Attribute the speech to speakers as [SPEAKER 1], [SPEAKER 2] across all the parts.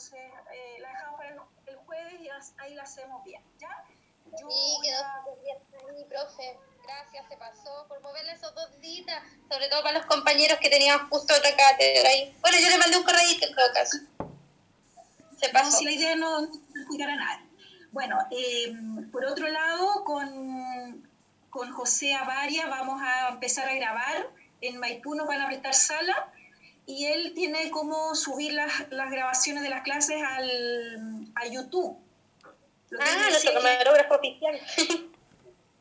[SPEAKER 1] Entonces, la dejamos para el jueves y ahí la hacemos bien, ¿ya?
[SPEAKER 2] Sí, quedó súper bien ahí, profe. Gracias, se pasó por moverle esos 2 días, sobre todo para los compañeros que tenían justo otra cátedra ahí. Bueno, yo le mandé un correíto en todo caso. Se pasó.
[SPEAKER 1] No, si la idea no perjudicar a nadie. Bueno, por otro lado, con José Avaria vamos a empezar a grabar. En Maipú nos van a prestar sala y él tiene cómo subir las grabaciones de las clases a YouTube.
[SPEAKER 2] Nuestro camarógrafo oficial.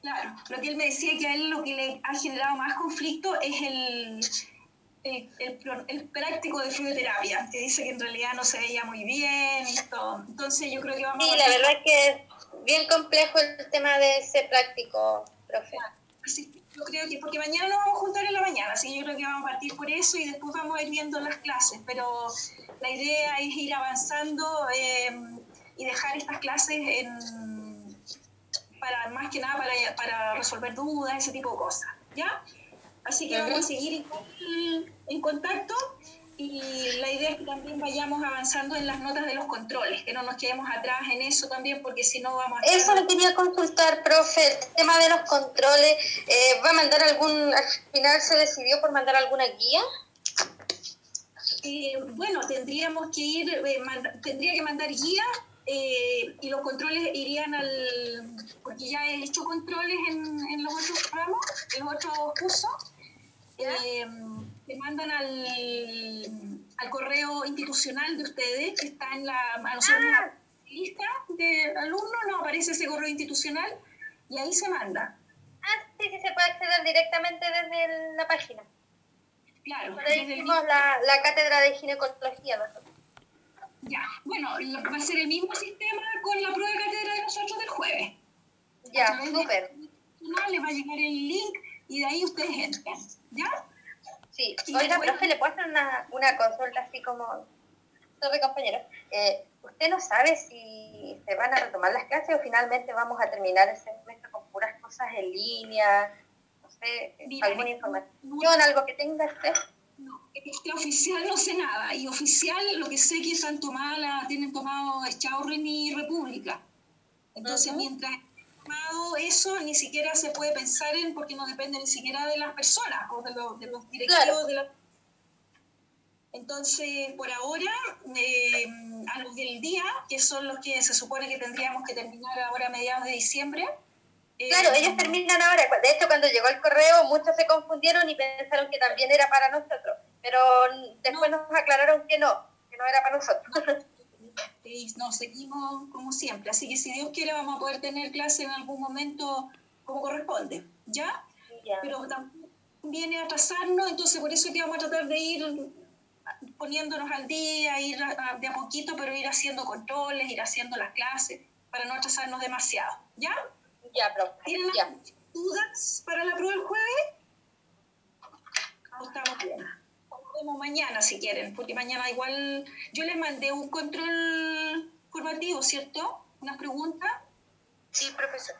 [SPEAKER 1] Claro, lo que él me decía que a él lo que le ha generado más conflicto es el práctico de fluidoterapia, que dice que en realidad no se veía muy bien y todo. Entonces yo creo que vamos
[SPEAKER 2] a... Sí, la verdad es que es bien complejo el tema de ese práctico, profe.
[SPEAKER 1] Así, yo creo que, porque mañana nos vamos a juntar en la mañana, así que yo creo que vamos a partir por eso y después vamos a ir viendo las clases, pero la idea es ir avanzando y dejar estas clases más que nada para resolver dudas, ese tipo de cosas, ¿ya? Así que vamos a seguir en contacto y la idea es que también vayamos avanzando en las notas de los controles, que no nos quedemos atrás en eso también, porque si no vamos a...
[SPEAKER 2] Eso le quería consultar, profe, el tema de los controles. ¿Va a mandar al final se decidió por mandar alguna guía?
[SPEAKER 1] Bueno, tendríamos que tendría que mandar guía y los controles irían porque ya he hecho controles en los otros ramos, en los otros cursos. Se mandan al correo institucional de ustedes, que está en la lista de alumnos, nos aparece ese correo institucional y ahí se manda.
[SPEAKER 2] Sí, se puede acceder directamente desde la página.
[SPEAKER 1] Claro.
[SPEAKER 2] Hicimos la cátedra de ginecología nosotros.
[SPEAKER 1] Ya, bueno, va a ser el mismo sistema con la prueba de cátedra de nosotros del jueves.
[SPEAKER 2] Ya, súper.
[SPEAKER 1] Les va a llegar el link y de ahí ustedes entran, ¿ya?
[SPEAKER 2] Sí. Oiga, profe, ¿le puedo hacer una consulta así como... Sorry, compañero. ¿Usted no sabe si se van a retomar las clases o finalmente vamos a terminar el semestre con puras cosas en línea? No sé, alguna información, algo que tenga usted.
[SPEAKER 1] No, oficial no sé nada. Y oficial lo que sé que tienen tomado Echaurren y República. Entonces, mientras tomado eso, ni siquiera se puede pensar porque no depende ni siquiera de las personas o de los directivos de la... Entonces, por ahora, a los del día, que son los que se supone que tendríamos que terminar ahora a mediados de diciembre.
[SPEAKER 2] Claro, ellos terminan ahora. De hecho, cuando llegó el correo, muchos se confundieron y pensaron que también era para nosotros. Pero después nos aclararon que no era para nosotros.
[SPEAKER 1] Nos seguimos como siempre. Así que si Dios quiere vamos a poder tener clase en algún momento como corresponde, ¿ya? Pero también viene a atrasarnos, entonces por eso es que vamos a tratar de ir poniéndonos al día, ir de a poquito, pero ir haciendo controles, ir haciendo las clases, para no atrasarnos demasiado, ¿ya?
[SPEAKER 2] Ya, profe.
[SPEAKER 1] ¿Tienen dudas para la prueba del jueves? Estamos bien. Como mañana si quieren, porque mañana igual yo les mandé un control formativo, ¿cierto? Unas preguntas.
[SPEAKER 2] Sí, profesor.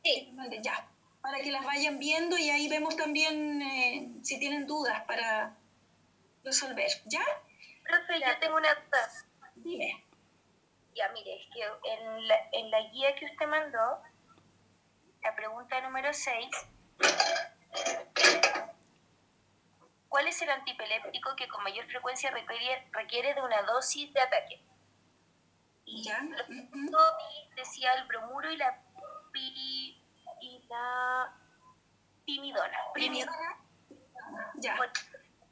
[SPEAKER 1] Sí. Ya, para que las vayan viendo y ahí vemos también si tienen dudas para resolver, ¿ya?
[SPEAKER 2] Profe, yo tengo una duda.
[SPEAKER 1] Dime.
[SPEAKER 2] Ya, mire, es que en la guía que usted mandó, la pregunta número 6, ¿cuál es el antipiléptico que con mayor frecuencia requiere de una dosis de ataque? Y
[SPEAKER 1] ¿Ya?
[SPEAKER 2] Decía el bromuro y la primidona.
[SPEAKER 1] Ya.
[SPEAKER 2] Bueno,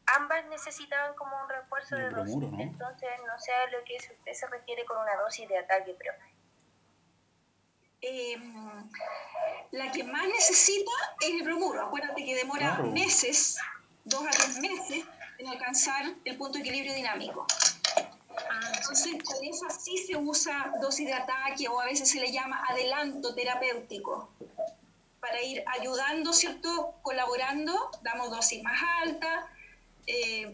[SPEAKER 2] ambas necesitaban como un refuerzo de dosis, ¿no? Entonces no sé a lo que usted se refiere con una dosis de ataque, pero...
[SPEAKER 1] la que más necesita es el bromuro. Acuérdate que demora meses, 2 a 3 meses, en alcanzar el punto de equilibrio dinámico. Entonces, con esa sí se usa dosis de ataque o a veces se le llama adelanto terapéutico. Para ir ayudando, ¿cierto? Colaborando, damos dosis más altas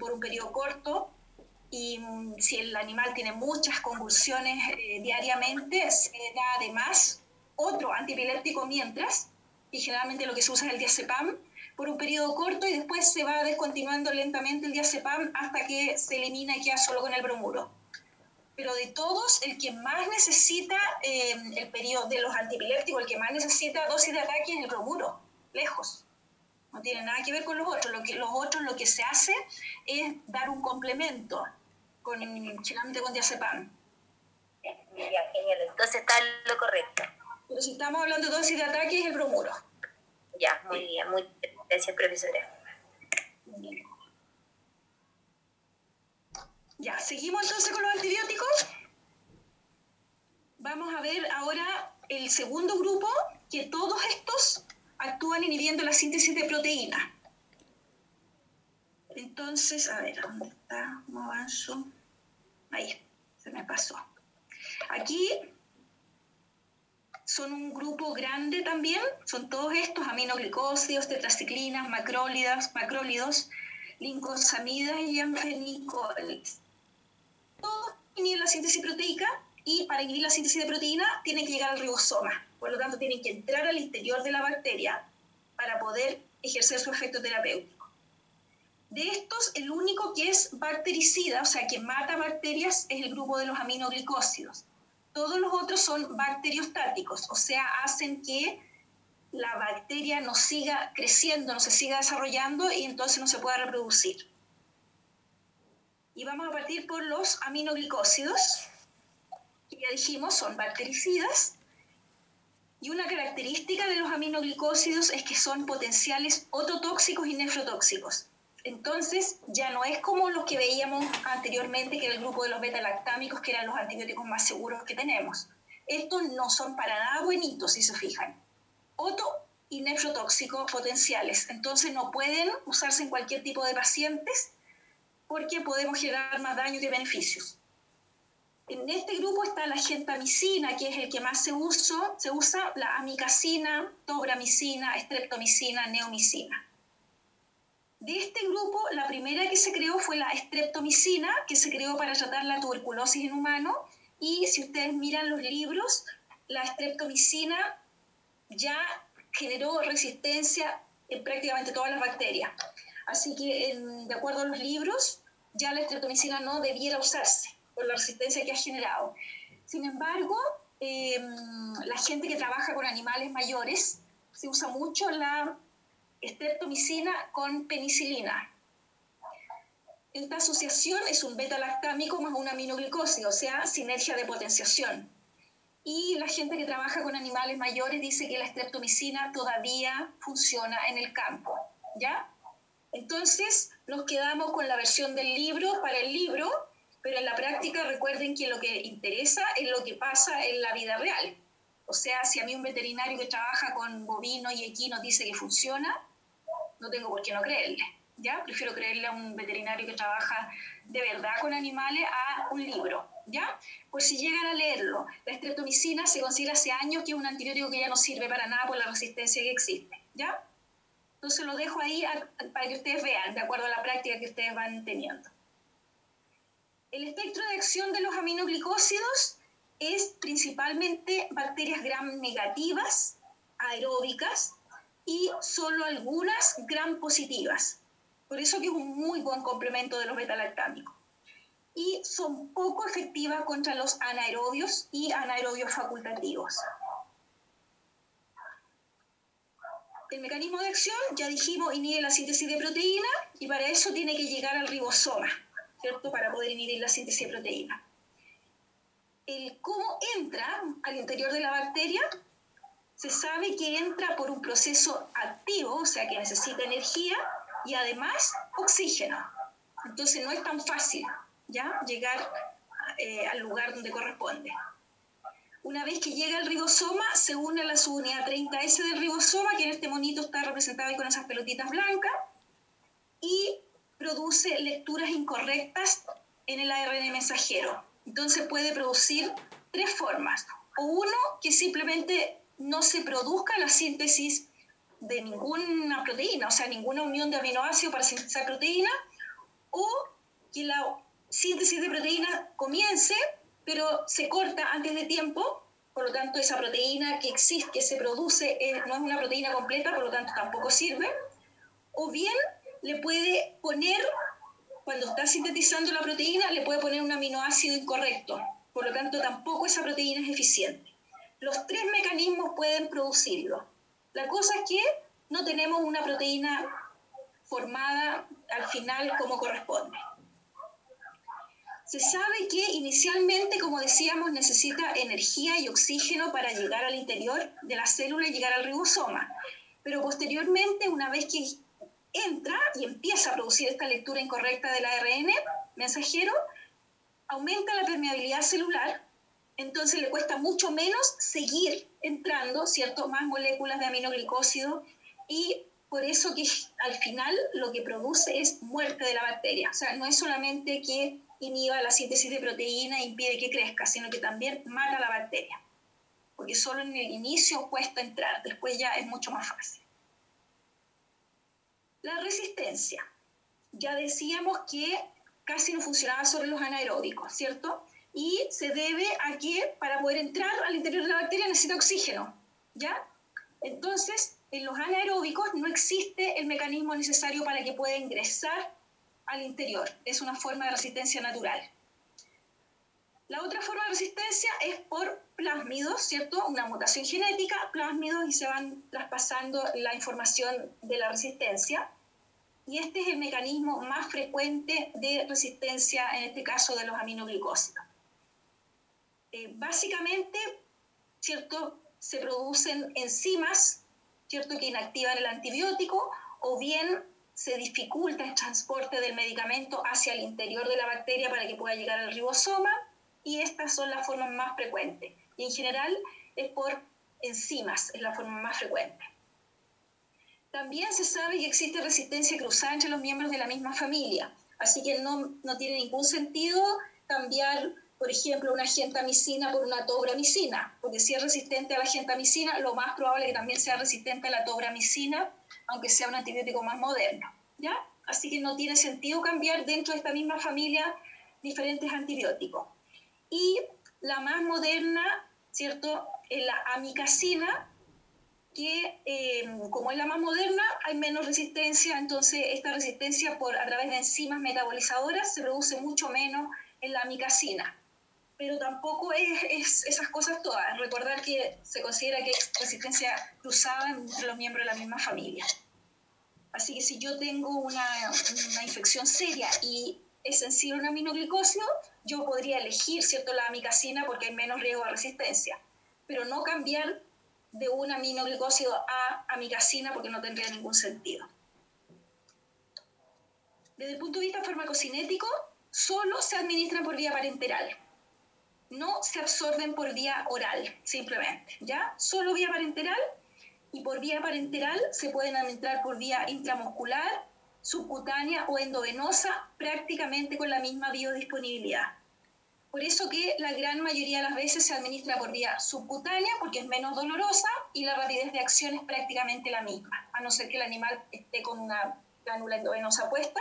[SPEAKER 1] por un periodo corto. Y si el animal tiene muchas convulsiones diariamente, se da además otro antipiléptico mientras, y generalmente lo que se usa es el diazepam, por un periodo corto y después se va descontinuando lentamente el diazepam hasta que se elimina y queda solo con el bromuro. pero de todos, el que más necesita el periodo de los antiepilépticos, el que más necesita dosis de ataque es el bromuro, lejos. No tiene nada que ver con los otros. Los otros lo que se hace es dar un complemento, generalmente con diazepam.
[SPEAKER 2] Ya, genial. Entonces está lo correcto.
[SPEAKER 1] Pero si estamos hablando de dosis de ataque es el bromuro.
[SPEAKER 2] Ya, muy bien. Muy bien. Gracias, profesora.
[SPEAKER 1] Ya, seguimos entonces con los antibióticos. Vamos a ver ahora el segundo grupo, que todos estos actúan inhibiendo la síntesis de proteínas. Entonces, a ver, ¿dónde está? ¿Cómo avanzo? Ahí, se me pasó. Aquí son un grupo grande también, son todos estos aminoglicósidos, tetraciclinas, macrólidos, lincosamidas y anfenicols. Todos inhiben la síntesis proteica y para inhibir la síntesis de proteína tienen que llegar al ribosoma. Por lo tanto, tienen que entrar al interior de la bacteria para poder ejercer su efecto terapéutico. De estos, el único que es bactericida, o sea, que mata bacterias, es el grupo de los aminoglicósidos. Todos los otros son bacteriostáticos, o sea, hacen que la bacteria no siga creciendo, no se siga desarrollando y entonces no se pueda reproducir. Y vamos a partir por los aminoglicósidos, que ya dijimos son bactericidas. Y una característica de los aminoglicósidos es que son potenciales ototóxicos y nefrotóxicos. Entonces, ya no es como los que veíamos anteriormente, que era el grupo de los beta-lactámicos, que eran los antibióticos más seguros que tenemos. Estos no son para nada buenitos, si se fijan. Oto y nefrotóxicos potenciales. Entonces, no pueden usarse en cualquier tipo de pacientes porque podemos generar más daño que beneficios. En este grupo está la gentamicina, que es el que más se usa la amicacina, tobramicina, streptomicina, neomicina. De este grupo, la primera que se creó fue la streptomicina, que se creó para tratar la tuberculosis en humanos, y si ustedes miran los libros, la streptomicina ya generó resistencia en prácticamente todas las bacterias. Así que, de acuerdo a los libros, ya la streptomicina no debiera usarse por la resistencia que ha generado. Sin embargo, la gente que trabaja con animales mayores, se usa mucho la streptomicina con penicilina. Esta asociación es un beta-lactámico más un aminoglicósido, o sea, sinergia de potenciación. Y la gente que trabaja con animales mayores dice que la streptomicina todavía funciona en el campo, ¿ya? Entonces, nos quedamos con la versión del libro para el libro, pero en la práctica recuerden que lo que interesa es lo que pasa en la vida real. O sea, si a mí un veterinario que trabaja con bovinos y equinos dice que funciona, no tengo por qué no creerle, ¿ya? Prefiero creerle a un veterinario que trabaja de verdad con animales a un libro, ¿ya? Por si llegan a leerlo, la streptomicina se considera hace años que es un antibiótico que ya no sirve para nada por la resistencia que existe, ¿ya? Entonces lo dejo ahí para que ustedes vean, de acuerdo a la práctica que ustedes van teniendo. El espectro de acción de los aminoglicósidos es principalmente bacterias gram negativas, aeróbicas, y solo algunas gram positivas. Por eso que es un muy buen complemento de los beta-lactámicos. Y son poco efectivas contra los anaerobios y anaerobios facultativos. El mecanismo de acción, ya dijimos, inhibe la síntesis de proteína y para eso tiene que llegar al ribosoma, ¿cierto? Para poder inhibir la síntesis de proteína. El cómo entra al interior de la bacteria, se sabe que entra por un proceso activo, o sea que necesita energía y además oxígeno. Entonces no es tan fácil, ¿ya? Llegar al lugar donde corresponde. Una vez que llega al ribosoma, se une a la subunidad 30S del ribosoma, que en este monito está representado ahí con esas pelotitas blancas, y produce lecturas incorrectas en el ARN mensajero. Entonces puede producir tres formas. O uno, que simplemente no se produzca la síntesis de ninguna proteína, o sea, ninguna unión de aminoácidos para sintetizar proteína, o que la síntesis de proteína comience, pero se corta antes de tiempo, por lo tanto esa proteína que existe, que se produce, no es una proteína completa, por lo tanto tampoco sirve, o bien le puede poner cuando está sintetizando la proteína, le puede poner un aminoácido incorrecto. Por lo tanto, tampoco esa proteína es eficiente. Los 3 mecanismos pueden producirlo. La cosa es que no tenemos una proteína formada al final como corresponde. Se sabe que inicialmente, como decíamos, necesita energía y oxígeno para llegar al interior de la célula y llegar al ribosoma. Pero posteriormente, una vez que entra y empieza a producir esta lectura incorrecta del ARN mensajero, aumenta la permeabilidad celular, entonces le cuesta mucho menos seguir entrando, ¿cierto?, más moléculas de aminoglicósido, y por eso que al final lo que produce es muerte de la bacteria. O sea, no es solamente que inhiba la síntesis de proteína e impide que crezca, sino que también mata a la bacteria, porque solo en el inicio cuesta entrar, después ya es mucho más fácil. La resistencia. Ya decíamos que casi no funcionaba sobre los anaeróbicos, ¿cierto? Y se debe a que para poder entrar al interior de la bacteria necesita oxígeno, ¿ya? Entonces, en los anaeróbicos no existe el mecanismo necesario para que pueda ingresar al interior. Es una forma de resistencia natural. La otra forma de resistencia es por plásmidos, ¿cierto? Una mutación genética, plásmidos, y se van traspasando la información de la resistencia. Y este es el mecanismo más frecuente de resistencia, en este caso de los aminoglicósidos. Básicamente, ¿cierto?, se producen enzimas, ¿cierto?, que inactivan el antibiótico, o bien se dificulta el transporte del medicamento hacia el interior de la bacteria para que pueda llegar al ribosoma, y estas son las formas más frecuentes. Y en general es por enzimas, es la forma más frecuente. También se sabe que existe resistencia cruzada entre los miembros de la misma familia, así que no tiene ningún sentido cambiar, por ejemplo, una gentamicina por una tobramicina, porque si es resistente a la gentamicina, lo más probable es que también sea resistente a la tobramicina, aunque sea un antibiótico más moderno, ¿ya? Así que no tiene sentido cambiar dentro de esta misma familia diferentes antibióticos. Y la más moderna, ¿cierto?, es la amikacina, que como es la más moderna, hay menos resistencia, entonces esta resistencia a través de enzimas metabolizadoras se produce mucho menos en la amikacina. Pero tampoco es esas cosas todas. Recordar que se considera que hay resistencia cruzada entre los miembros de la misma familia. Así que si yo tengo una infección seria y es sensible a un aminoglicósido, yo podría elegir, ¿cierto?, la amikacina porque hay menos riesgo de resistencia, pero no cambiar de un aminoglicósido a amikacina porque no tendría ningún sentido. Desde el punto de vista farmacocinético, solo se administran por vía parenteral. No se absorben por vía oral, simplemente, ¿ya? Solo vía parenteral, y por vía parenteral se pueden administrar por vía intramuscular, subcutánea o endovenosa, prácticamente con la misma biodisponibilidad. Por eso que la gran mayoría de las veces se administra por vía subcutánea, porque es menos dolorosa y la rapidez de acción es prácticamente la misma, a no ser que el animal esté con una glánula endovenosa puesta,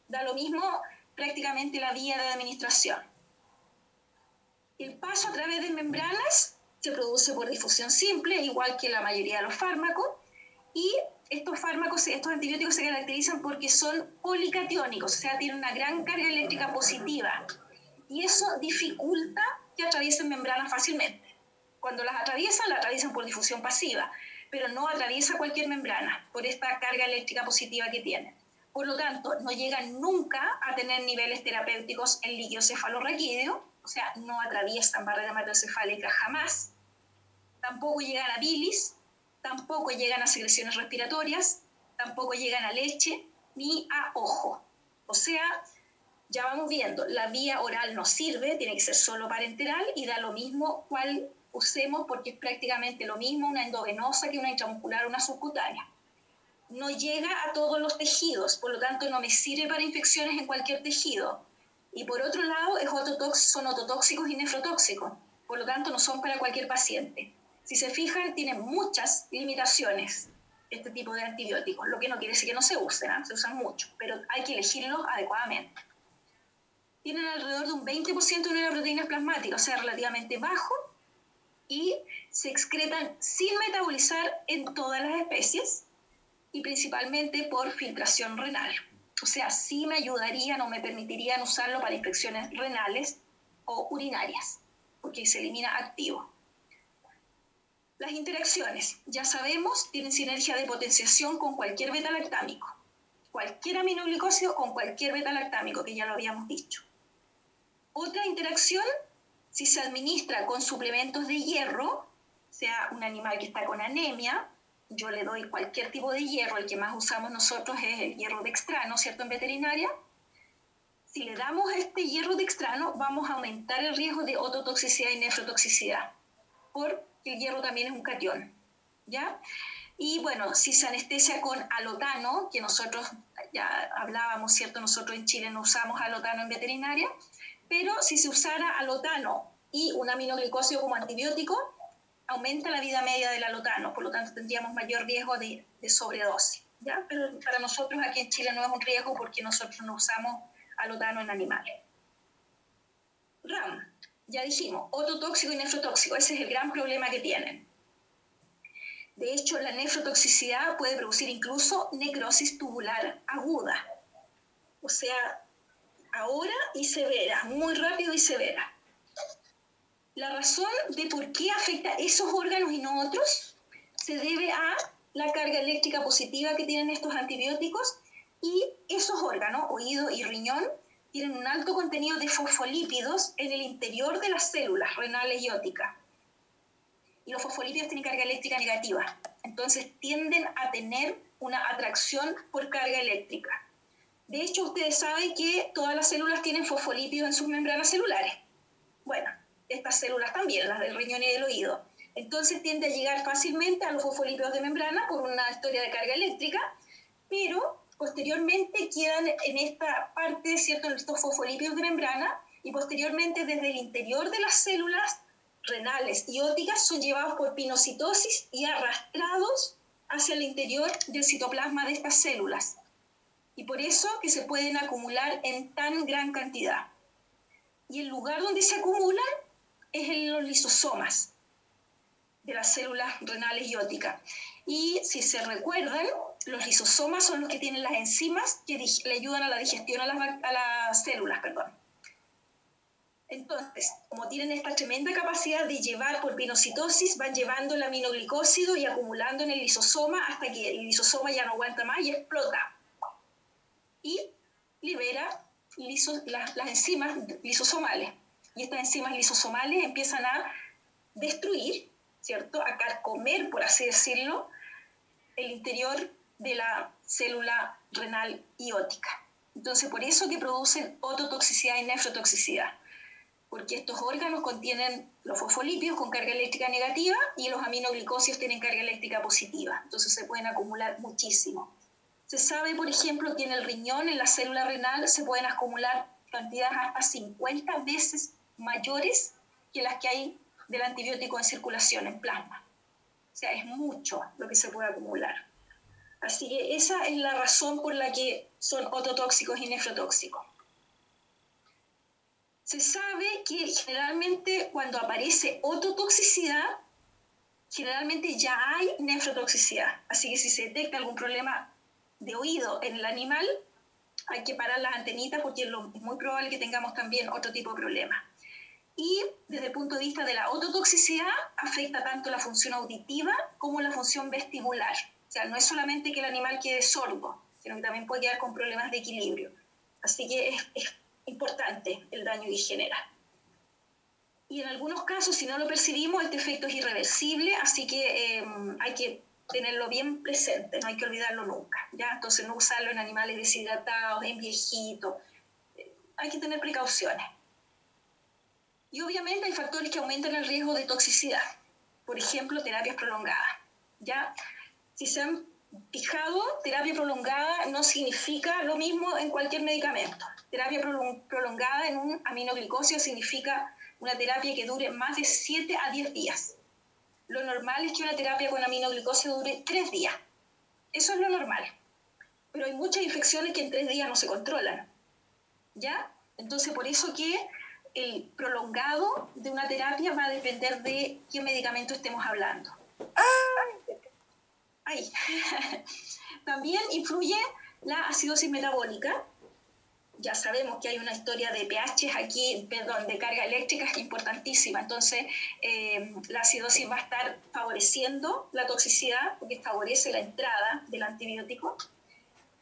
[SPEAKER 1] da lo mismo prácticamente la vía de administración. El paso a través de membranas se produce por difusión simple, igual que la mayoría de los fármacos, y estos antibióticos se caracterizan porque son policatiónicos, o sea, tienen una gran carga eléctrica positiva, y eso dificulta que atraviesen membranas fácilmente. Cuando las atraviesan por difusión pasiva, pero no atraviesa cualquier membrana por esta carga eléctrica positiva que tienen. Por lo tanto, no llegan nunca a tener niveles terapéuticos en líquido cefalorraquídeo, o sea, no atraviesan barrera hematocefálica jamás, tampoco llegan a bilis, tampoco llegan a secreciones respiratorias, tampoco llegan a leche ni a ojo. O sea, ya vamos viendo, la vía oral no sirve, tiene que ser solo parenteral, y da lo mismo cuál usemos porque es prácticamente lo mismo una endovenosa que una intramuscular o una subcutánea. No llega a todos los tejidos, por lo tanto no me sirve para infecciones en cualquier tejido. Y por otro lado, son ototóxicos y nefrotóxicos, por lo tanto no son para cualquier paciente. Si se fijan, tienen muchas limitaciones este tipo de antibióticos, lo que no quiere decir que no se usen, se usan mucho, pero hay que elegirlos adecuadamente. Tienen alrededor de un 20% de neuroproteínas plasmáticas, o sea, relativamente bajo, y se excretan sin metabolizar en todas las especies y principalmente por filtración renal. O sea, sí me ayudarían o me permitirían usarlo para infecciones renales o urinarias, porque se elimina activo. Las interacciones, ya sabemos, tienen sinergia de potenciación con cualquier beta-lactámico. Cualquier aminoglicósido con cualquier beta-lactámico, que ya lo habíamos dicho. Otra interacción, si se administra con suplementos de hierro, sea un animal que está con anemia, yo le doy cualquier tipo de hierro, el que más usamos nosotros es el hierro dextrano, ¿cierto?, en veterinaria. Si le damos este hierro dextrano, vamos a aumentar el riesgo de ototoxicidad y nefrotoxicidad, porque el hierro también es un catión, ¿ya? Y bueno, si se anestesia con alotano, que nosotros ya hablábamos, ¿cierto?, nosotros en Chile no usamos alotano en veterinaria, pero si se usara alotano y un aminoglicósido como antibiótico, aumenta la vida media del alotano, por lo tanto tendríamos mayor riesgo de sobredosis, ¿ya? Pero para nosotros aquí en Chile no es un riesgo porque nosotros no usamos alotano en animales. RAM, ya dijimos, ototóxico y nefrotóxico, ese es el gran problema que tienen. De hecho, la nefrotoxicidad puede producir incluso necrosis tubular aguda, o sea, ahora y severa, muy rápido y severa. La razón de por qué afecta esos órganos y no otros se debe a la carga eléctrica positiva que tienen estos antibióticos, y esos órganos, oído y riñón, tienen un alto contenido de fosfolípidos en el interior de las células renales y ópticas. Y los fosfolípidos tienen carga eléctrica negativa, entonces tienden a tener una atracción por carga eléctrica. De hecho, ustedes saben que todas las células tienen fosfolípidos en sus membranas celulares. Bueno, estas células también, las del riñón y del oído. Entonces tiende a llegar fácilmente a los fosfolípidos de membrana por una historia de carga eléctrica, pero posteriormente quedan en esta parte, ¿cierto?, en estos fosfolípidos de membrana, y posteriormente desde el interior de las células renales y ópticas son llevados por pinocitosis y arrastrados hacia el interior del citoplasma de estas células. Y por eso que se pueden acumular en tan gran cantidad. Y el lugar donde se acumulan es en los lisosomas de las células renales y ópticas. Y si se recuerdan, los lisosomas son los que tienen las enzimas que le ayudan a la digestión a las células, perdón. Entonces, como tienen esta tremenda capacidad de llevar por pinocitosis, van llevando el aminoglicósido y acumulando en el lisosoma hasta que el lisosoma ya no aguanta más y explota. Y libera las enzimas lisosomales. Y estas enzimas lisosomales empiezan a destruir, ¿cierto?, a carcomer, por así decirlo, el interior de la célula renal y óptica. Entonces, por eso que producen ototoxicidad y nefrotoxicidad, porque estos órganos contienen los fosfolípidos con carga eléctrica negativa y los aminoglicósidos tienen carga eléctrica positiva, entonces se pueden acumular muchísimo. Se sabe, por ejemplo, que en el riñón, en la célula renal, se pueden acumular cantidades hasta 50 veces mayores que las que hay del antibiótico en circulación, en plasma. O sea, es mucho lo que se puede acumular. Así que esa es la razón por la que son ototóxicos y nefrotóxicos. Se sabe que generalmente cuando aparece ototoxicidad, generalmente ya hay nefrotoxicidad. Así que si se detecta algún problema de oído en el animal, hay que parar las antenitas porque es muy probable que tengamos también otro tipo de problema. Y desde el punto de vista de la ototoxicidad, afecta tanto la función auditiva como la función vestibular. O sea, no es solamente que el animal quede sordo, sino que también puede quedar con problemas de equilibrio. Así que es importante el daño que genera. Y en algunos casos, si no lo percibimos, este efecto es irreversible, así que hay que tenerlo bien presente, no hay que olvidarlo nunca, ¿ya? Entonces no usarlo en animales deshidratados, en viejitos, hay que tener precauciones. Y obviamente hay factores que aumentan el riesgo de toxicidad, por ejemplo, terapias prolongadas, ¿ya? Si se han fijado, terapia prolongada no significa lo mismo en cualquier medicamento. Terapia prolongada en un aminoglicósido significa una terapia que dure más de 7 a 10 días. Lo normal es que una terapia con aminoglicósido dure 3 días. Eso es lo normal. Pero hay muchas infecciones que en 3 días no se controlan, ¿ya? Entonces, por eso que el prolongado de una terapia va a depender de qué medicamento estemos hablando. También influye La acidosis metabólica, ya sabemos que hay una historia de pHs aquí, perdón, de carga eléctrica que es importantísima. Entonces, la acidosis va a estar favoreciendo la toxicidad porque favorece la entrada del antibiótico,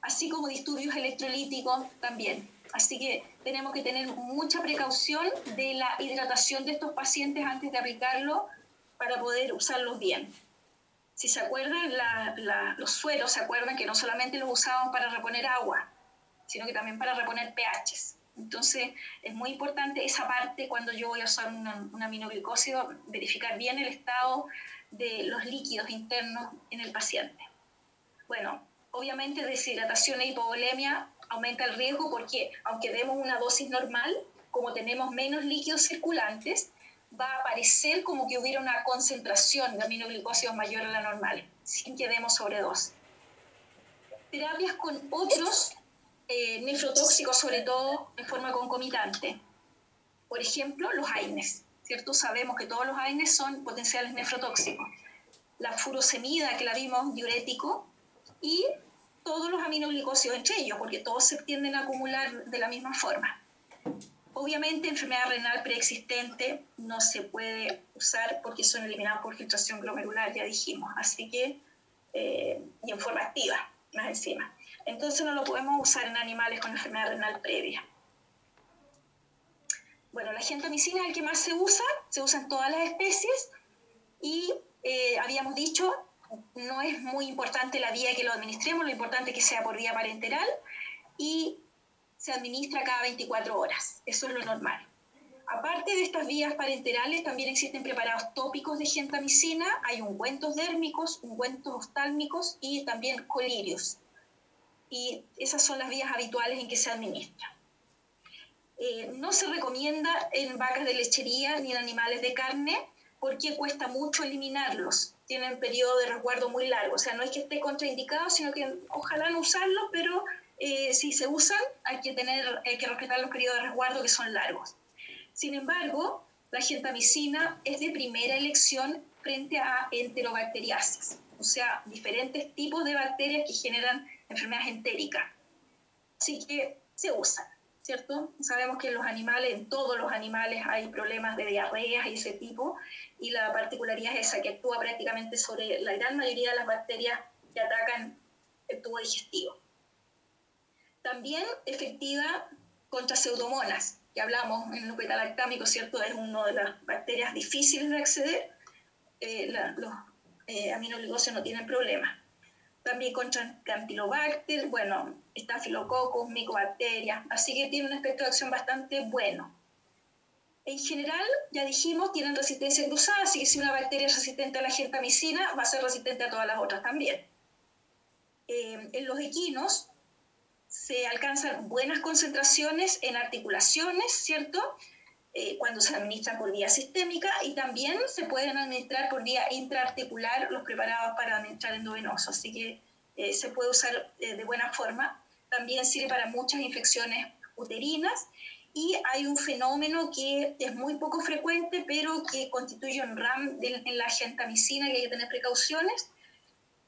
[SPEAKER 1] así como disturbios electrolíticos también. Así que tenemos que tener mucha precaución de la hidratación de estos pacientes antes de aplicarlo para poder usarlos bien. Si se acuerdan, los sueros, se acuerdan que no solamente los usábamos para reponer agua, sino que también para reponer pHs. Entonces, es muy importante esa parte cuando yo voy a usar un aminoglicósido, verificar bien el estado de los líquidos internos en el paciente. Bueno, obviamente deshidratación e hipovolemia aumenta el riesgo porque, aunque demos una dosis normal, como tenemos menos líquidos circulantes, va a parecer como que hubiera una concentración de aminoglicósidos mayor a la normal, sin que demos sobredosis. Terapias con otros nefrotóxicos, sobre todo en forma concomitante. Por ejemplo, los AINES, ¿cierto? Sabemos que todos los AINES son potenciales nefrotóxicos. La furosemida, que la vimos, diurético, y todos los aminoglicósidos entre ellos, porque todos se tienden a acumular de la misma forma. Obviamente, enfermedad renal preexistente no se puede usar porque son eliminados por filtración glomerular, ya dijimos, así que, y en forma activa, más encima. Entonces no lo podemos usar en animales con enfermedad renal previa. Bueno, la gentamicina es el que más se usa en todas las especies y habíamos dicho, no es muy importante la vía que lo administremos, lo importante es que sea por vía parenteral y se administra cada 24 horas, eso es lo normal. Aparte de estas vías parenterales, también existen preparados tópicos de gentamicina, hay ungüentos dérmicos, ungüentos oftálmicos y también colirios. Y esas son las vías habituales en que se administra. No se recomienda en vacas de lechería ni en animales de carne porque cuesta mucho eliminarlos. Tienen periodo de resguardo muy largo. O sea, no es que esté contraindicado, sino que ojalá no usarlos, pero si se usan hay que respetar los periodos de resguardo que son largos. Sin embargo, la gentamicina es de primera elección frente a enterobacteriasis, o sea, diferentes tipos de bacterias que generan enfermedades entéricas. Así que se usan, ¿cierto? Sabemos que en los animales, en todos los animales, hay problemas de diarreas y ese tipo, y la particularidad es esa, que actúa prácticamente sobre la gran mayoría de las bacterias que atacan el tubo digestivo. También efectiva contra pseudomonas, que hablamos en los beta-lactámicos, ¿cierto? Es una de las bacterias difíciles de acceder. Los aminoglicósidos no tienen problema. También contra Campylobacter, bueno, Staphylococcus, micobacterias, así que tiene un espectro de acción bastante bueno. En general, ya dijimos, tienen resistencia cruzada, así que si una bacteria es resistente a la gentamicina, va a ser resistente a todas las otras también. En los equinos se alcanzan buenas concentraciones en articulaciones, ¿cierto? Cuando se administran por vía sistémica, y también se pueden administrar por vía intraarticular los preparados para administrar endovenoso, así que se puede usar de buena forma. También sirve para muchas infecciones uterinas, y hay un fenómeno que es muy poco frecuente, pero que constituye un RAM en la gentamicina, que hay que tener precauciones,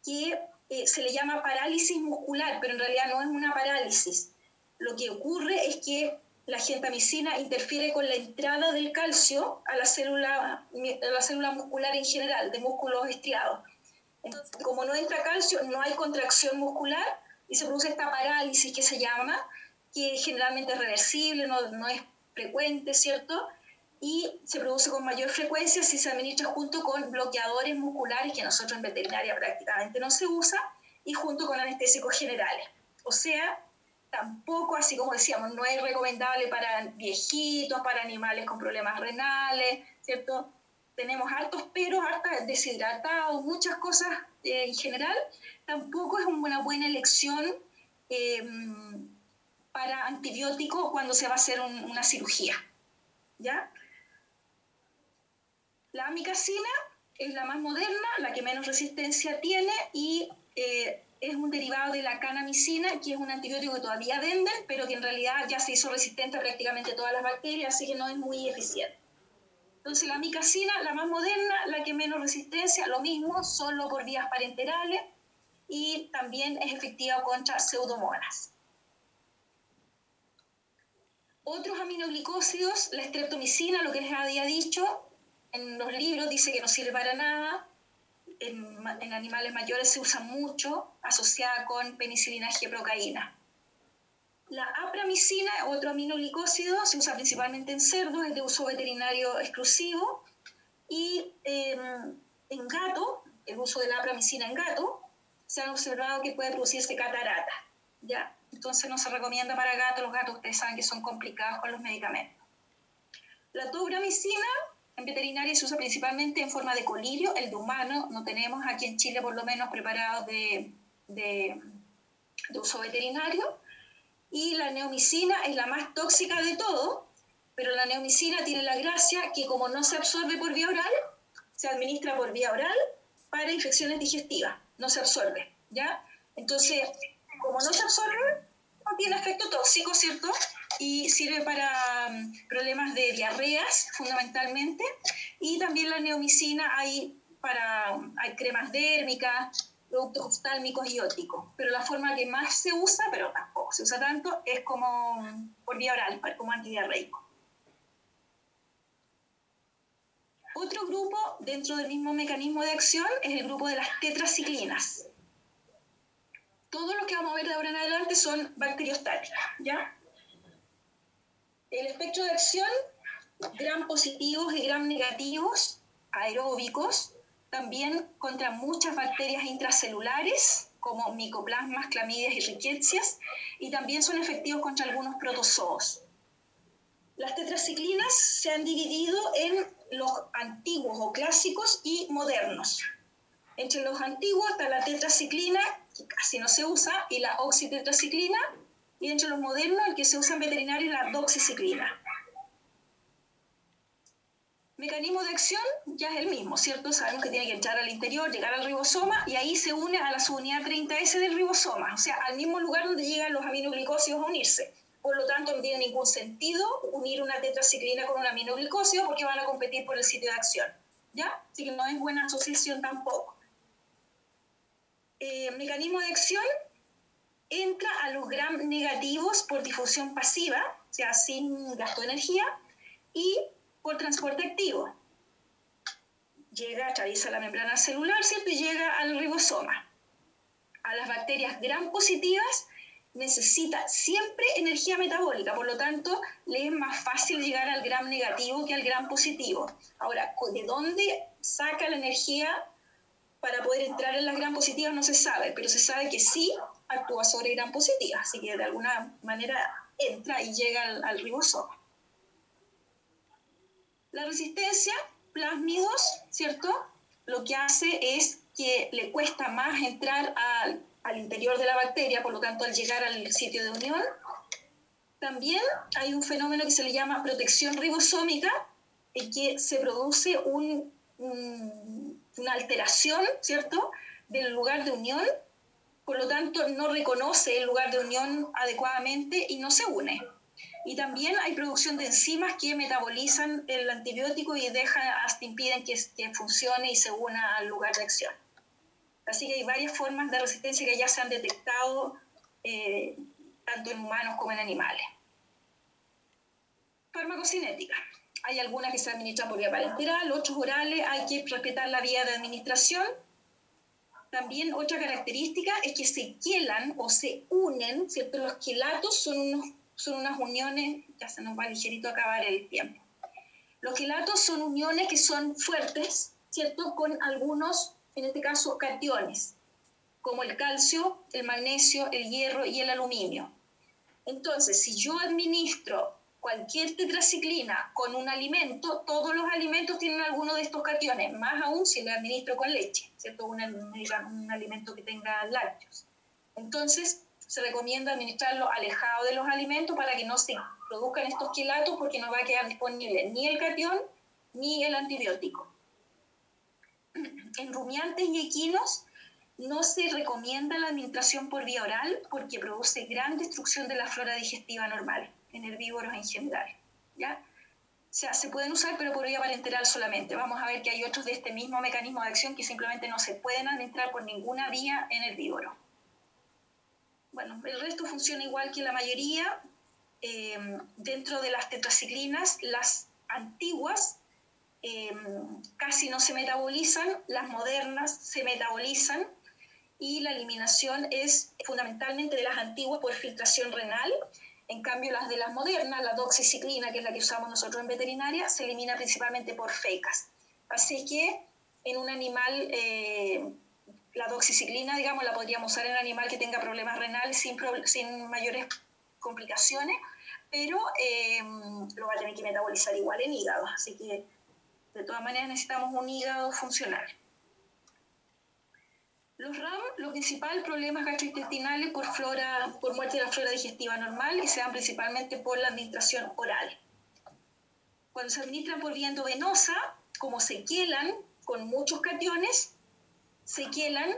[SPEAKER 1] que se le llama parálisis muscular, pero en realidad no es una parálisis. Lo que ocurre es que la gentamicina interfiere con la entrada del calcio a la célula muscular en general, de músculos estriados. Entonces, como no entra calcio, no hay contracción muscular y se produce esta parálisis que se llama, que generalmente es reversible, no es frecuente, ¿cierto? Y se produce con mayor frecuencia si se administra junto con bloqueadores musculares, que nosotros en veterinaria prácticamente no se usa, y junto con anestésicos generales. O sea, tampoco, así como decíamos, no es recomendable para viejitos, para animales con problemas renales, ¿cierto? Tenemos hartos peros, hartos deshidratados, muchas cosas en general. Tampoco es una buena elección para antibióticos cuando se va a hacer una cirugía, ¿ya? La amicacina es la más moderna, la que menos resistencia tiene, y es un derivado de la kanamicina, que es un antibiótico que todavía venden, pero que en realidad ya se hizo resistente a prácticamente todas las bacterias, así que no es muy eficiente. Entonces la amicacina, la más moderna, la que menos resistencia, lo mismo, solo por vías parenterales, y también es efectiva contra pseudomonas. Otros aminoglicósidos, la streptomicina, lo que les había dicho, en los libros dice que no sirve para nada, en animales mayores se usa mucho, asociada con penicilina G procaína. La apramicina, otro aminoglicósido, se usa principalmente en cerdos, es de uso veterinario exclusivo, y en gato, el uso de la apramicina en gato, se ha observado que puede producirse catarata, ¿ya? Entonces no se recomienda para gatos, los gatos ustedes saben que son complicados con los medicamentos. La tobramicina en veterinaria se usa principalmente en forma de colirio, el de humano no tenemos aquí en Chile por lo menos preparados de uso veterinario, y la neomicina es la más tóxica de todo, pero la neomicina tiene la gracia que como no se absorbe por vía oral, se administra por vía oral para infecciones digestivas, no se absorbe, ¿ya? Entonces, como no se absorbe, no tiene efecto tóxico, ¿cierto? Y sirve para problemas de diarreas, fundamentalmente, y también la neomicina hay cremas dérmicas, productos oftálmicos y ópticos, pero la forma que más se usa, pero tampoco se usa tanto, es como por vía oral, como antidiarreico. Otro grupo dentro del mismo mecanismo de acción es el grupo de las tetraciclinas. Todos los que vamos a ver de ahora en adelante son bacteriostáticas, ¿ya? El espectro de acción, gram positivos y gram negativos, aeróbicos, también contra muchas bacterias intracelulares, como micoplasmas, clamidias y rickettsias, y también son efectivos contra algunos protozoos. Las tetraciclinas se han dividido en los antiguos o clásicos y modernos. Entre los antiguos está la tetraciclina, que casi no se usa, y la oxitetraciclina, y entre los modernos el que se usa en veterinaria es la doxiciclina. Mecanismo de acción ya es el mismo, ¿cierto? Sabemos que tiene que entrar al interior, llegar al ribosoma, y ahí se une a la subunidad 30S del ribosoma, o sea, al mismo lugar donde llegan los aminoglicósidos a unirse. Por lo tanto, no tiene ningún sentido unir una tetraciclina con un aminoglicósido porque van a competir por el sitio de acción, ¿ya? Así que no es buena asociación tampoco. Mecanismo de acción, entra a los gram negativos por difusión pasiva, o sea, sin gasto de energía, y por transporte activo. Atraviesa la membrana celular, ¿cierto? Y llega al ribosoma. A las bacterias gram positivas necesita siempre energía metabólica, por lo tanto, le es más fácil llegar al gram negativo que al gram positivo. Ahora, ¿de dónde saca la energía para poder entrar en las gram positivas? No se sabe, pero se sabe que sí actúa sobre gram positivas, así que de alguna manera entra y llega al ribosoma. La resistencia, plásmidos, ¿cierto? Lo que hace es que le cuesta más entrar al interior de la bacteria, por lo tanto, al llegar al sitio de unión. También hay un fenómeno que se le llama protección ribosómica, en que se produce una alteración, ¿cierto?, del lugar de unión, por lo tanto, no reconoce el lugar de unión adecuadamente y no se une. Y también hay producción de enzimas que metabolizan el antibiótico y hasta impiden que funcione y se una al lugar de acción. Así que hay varias formas de resistencia que ya se han detectado tanto en humanos como en animales. Farmacocinética. Hay algunas que se administran por vía parenteral, otros orales, hay que respetar la vía de administración. También otra característica es que se quelan o se unen, ¿cierto? Los quelatos son unas uniones, ya se nos va ligerito a acabar el tiempo. Los quelatos son uniones que son fuertes, ¿cierto? Con algunos, en este caso, cationes, como el calcio, el magnesio, el hierro y el aluminio. Entonces, si yo administro cualquier tetraciclina con un alimento, todos los alimentos tienen alguno de estos cationes, más aún si le administro con leche, ¿cierto? Un alimento que tenga lácteos. Entonces, se recomienda administrarlo alejado de los alimentos para que no se produzcan estos quelatos, porque no va a quedar disponible ni el catión ni el antibiótico. En rumiantes y equinos no se recomienda la administración por vía oral porque produce gran destrucción de la flora digestiva normal, en herbívoros en general, ¿ya? sea, se pueden usar, pero por vía parenteral solamente. Vamos a ver que hay otros de este mismo mecanismo de acción que simplemente no se pueden administrar por ninguna vía en herbívoro. Bueno, el resto funciona igual que la mayoría. Dentro de las tetraciclinas, las antiguas casi no se metabolizan, las modernas se metabolizan, y la eliminación es fundamentalmente de las antiguas por filtración renal. En cambio, las de las modernas, la doxiciclina, que es la que usamos nosotros en veterinaria, se elimina principalmente por fecas. Así que en un animal, la doxiciclina, digamos, la podríamos usar en un animal que tenga problemas renales sin mayores complicaciones, pero lo va a tener que metabolizar igual en hígado. Así que, de todas maneras, necesitamos un hígado funcional. Los RAM, lo principal, problemas gastrointestinales por muerte de la flora digestiva normal, y se dan principalmente por la administración oral. Cuando se administran por vía endovenosa, como se quelan con muchos cationes, se quelan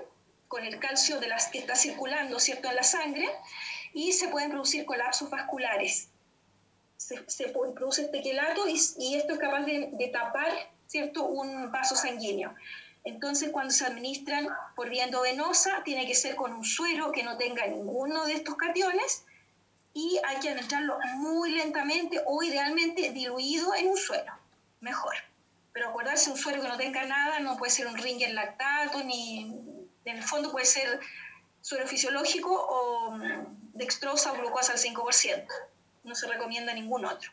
[SPEAKER 1] con el calcio que está circulando, ¿cierto?, en la sangre, y se pueden producir colapsos vasculares. Se produce este quelato y esto es capaz de tapar, ¿cierto?, un vaso sanguíneo. Entonces, cuando se administran por vía endovenosa, tiene que ser con un suero que no tenga ninguno de estos cationes, y hay que administrarlo muy lentamente o idealmente diluido en un suero, mejor. Pero acordarse, un suero que no tenga nada, no puede ser un Ringer lactato, ni en el fondo puede ser suero fisiológico o dextrosa o glucosa al 5%. No se recomienda ningún otro.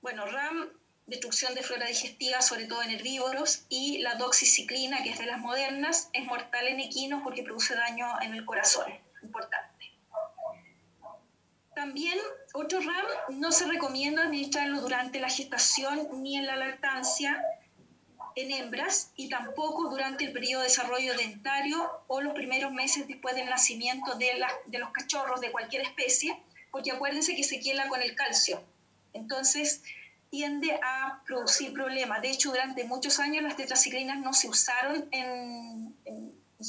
[SPEAKER 1] Bueno, RAM, destrucción de flora digestiva, sobre todo en herbívoros, y la doxiciclina, que es de las modernas, es mortal en equinos porque produce daño en el corazón, importante. También, otro RAM, no se recomienda administrarlo durante la gestación ni en la lactancia en hembras, y tampoco durante el periodo de desarrollo dentario o los primeros meses después del nacimiento de los cachorros de cualquier especie, porque acuérdense que se quela con el calcio. Entonces, tiende a producir problemas. De hecho, durante muchos años las tetraciclinas no se usaron en